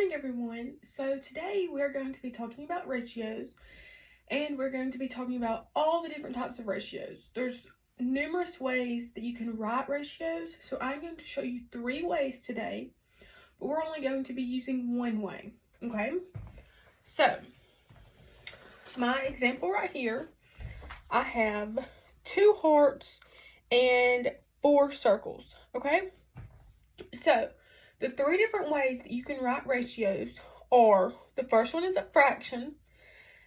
morning, everyone. So today we're going to be talking about ratios, and we're going to be talking about all the different types of ratios. There's numerous ways that you can write ratios, so I'm going to show you 3 ways today, but we're only going to be using one way, okay? So, my example right here, I have 2 hearts and 4 circles, okay? So, the 3 different ways that you can write ratios are, the first one is a fraction,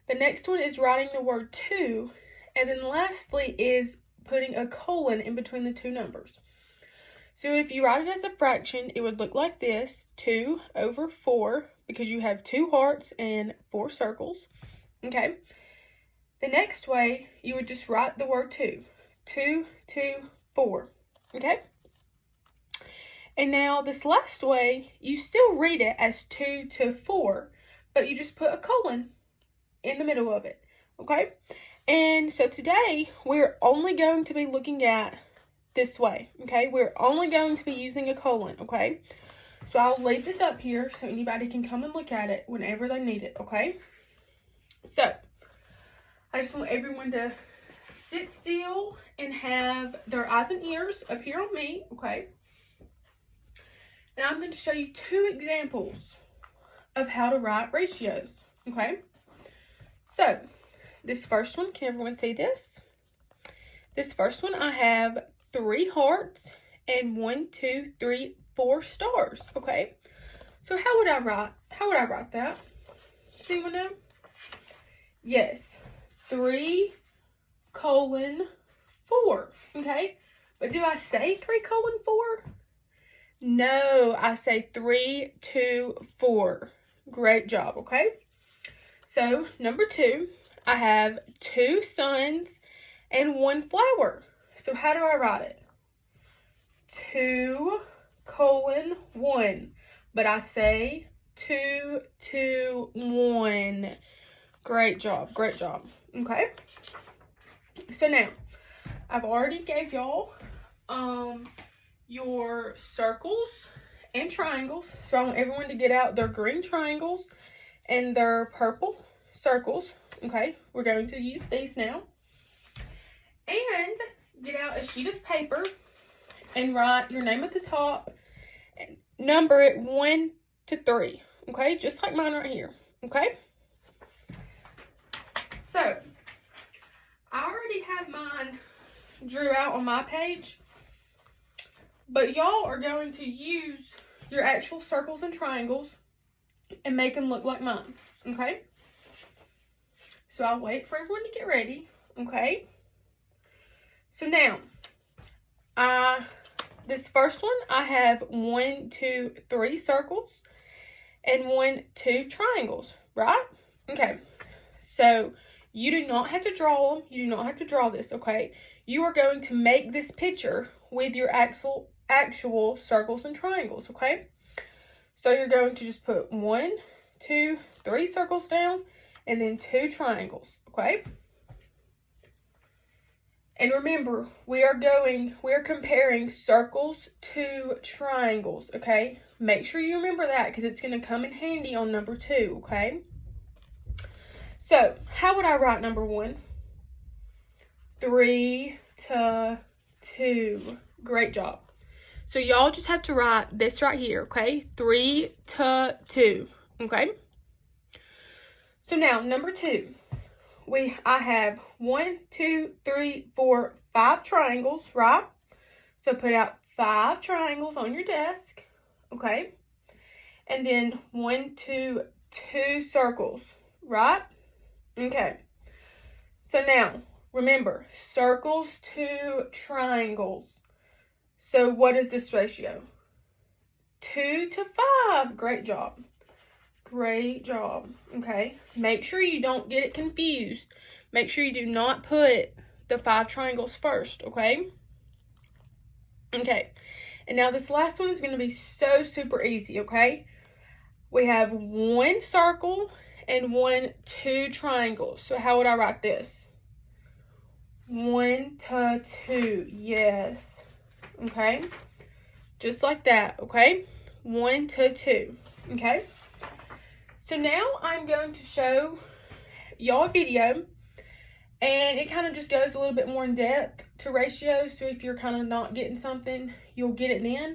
the next one is writing the word 2, and then lastly is putting a colon in between the 2 numbers. So if you write it as a fraction, it would look like this, 2 over 4, because you have 2 hearts and 4 circles, okay? The next way, you would just write the word 2, 2, 2, 4, okay? And now this last way, you still read it as 2 to 4, but you just put a colon in the middle of it, okay? And so today, we're only going to be looking at this way, okay? We're only going to be using a colon, okay? So I'll leave this up here so anybody can come and look at it whenever they need it, okay? So, I just want everyone to sit still and have their eyes and ears up here on me, okay? And I'm going to show you 2 examples of how to write ratios, okay? So, this first one, can everyone see this? This first one, I have 3 hearts and 1, 2, 3, 4 stars, okay? So how would I write that? Does anyone know? Yes, 3 colon 4, okay? But do I say 3 colon 4? No, I say 3, 2, 4. Great job, okay? So, number 2, I have 2 suns and 1 flower. So, how do I write it? 2 colon 1. But I say 2, 2, 1. Great job, great job. Okay? So, now, I've already gave y'all your circles and triangles. So I want everyone to get out their green triangles and their purple circles. Okay, we're going to use these now. And get out a sheet of paper and write your name at the top and number it 1 to 3. Okay, just like mine right here. Okay. So I already have mine drew out on my page. But y'all are going to use your actual circles and triangles and make them look like mine, okay? So I'll wait for everyone to get ready, okay? So now, this first one, I have 1, 2, 3 circles and 1, 2 triangles, right? Okay, so you do not have to draw them. You do not have to draw this, okay? You are going to make this picture with your actual circles and triangles, okay? So you're going to just put 1, 2, 3 circles down and then 2 triangles, okay? And remember, we are comparing circles to triangles, okay? Make sure you remember that because it's going to come in handy on number 2, okay? So, how would I write number 1? 3 to 2. Great job. So y'all just have to write this right here, okay? 3 to 2, okay? So now, number 2. I have 1, 2, 3, 4, 5 triangles, right? So put out 5 triangles on your desk, okay? And then 1, 2, 2 circles, right? Okay. So now, remember, circles to triangles. So what is this ratio? 2 to 5. Great job. Great job. Okay. Make sure you don't get it confused. Make sure you do not put the 5 triangles first, okay? Okay. And now this last one is going to be so super easy, okay? We have 1 circle and 1, 2 triangles. So how would I write this? 1 to 2. Yes. Okay, just like that, okay? 1 to 2, okay? So now I'm going to show y'all a video, and it kind of just goes a little bit more in depth to ratios. So if you're kind of not getting something, you'll get it then.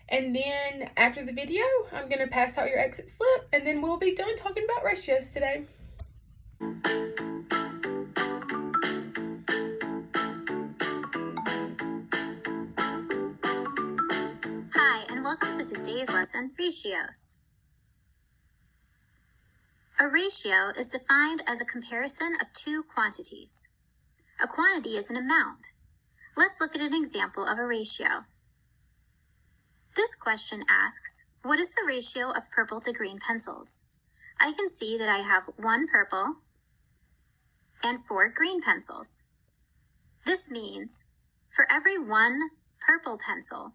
And then after the video, I'm going to pass out your exit slip, and then we'll be done talking about ratios today. Hi, and welcome to today's lesson, ratios. A ratio is defined as a comparison of two quantities. A quantity is an amount. Let's look at an example of a ratio. This question asks, what is the ratio of purple to green pencils? I can see that I have 1 purple and 4 green pencils. This means for every 1 purple pencil,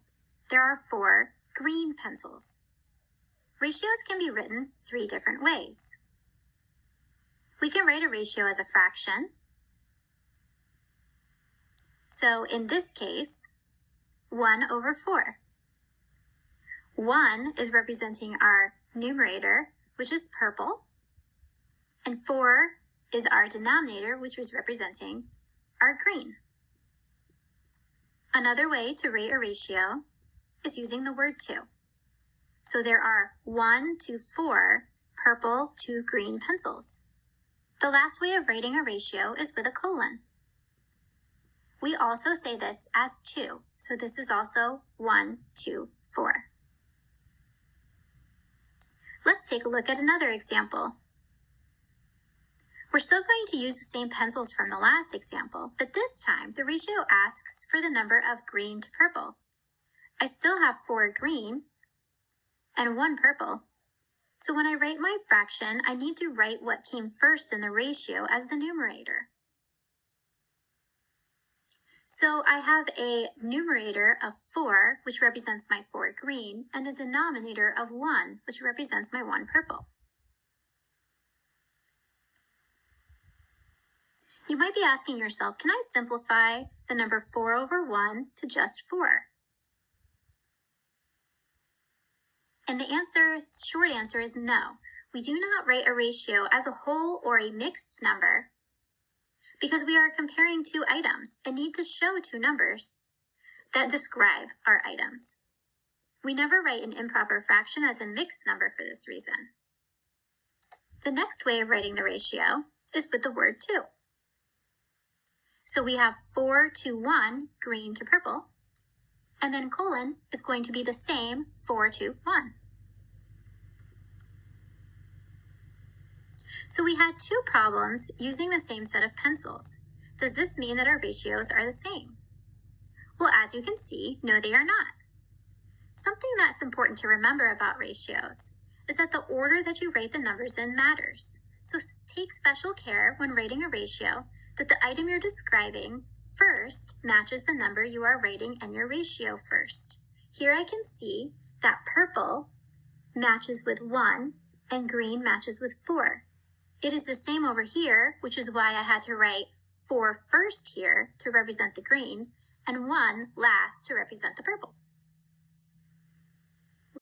there are 4 green pencils. Ratios can be written 3 different ways. We can write a ratio as a fraction. So in this case, 1 over 4. 1 is representing our numerator, which is purple, and 4 is our denominator, which is representing our green. Another way to write a ratio is using the word 2. So there are 1 to 4 purple to green pencils. The last way of writing a ratio is with a colon. We also say this as 2, so this is also 1 to 4. Let's take a look at another example. We're still going to use the same pencils from the last example, but this time the ratio asks for the number of green to purple. I still have 4 green and 1 purple. So when I write my fraction, I need to write what came first in the ratio as the numerator. So I have a numerator of 4, which represents my 4 green, and a denominator of 1, which represents my 1 purple. You might be asking yourself, can I simplify the number 4 over 1 to just 4? And the short answer is no. We do not write a ratio as a whole or a mixed number because we are comparing 2 items and need to show 2 numbers that describe our items. We never write an improper fraction as a mixed number for this reason. The next way of writing the ratio is with the word 2. So we have 4 to 1, green to purple, and then colon is going to be the same 4 to 1. So we had 2 problems using the same set of pencils. Does this mean that our ratios are the same? Well, as you can see, no, they are not. Something that's important to remember about ratios is that the order that you write the numbers in matters. So take special care when writing a ratio that the item you're describing first matches the number you are writing in your ratio first. Here I can see that purple matches with 1 and green matches with 4. It is the same over here, which is why I had to write 4 first here to represent the green and 1 last to represent the purple.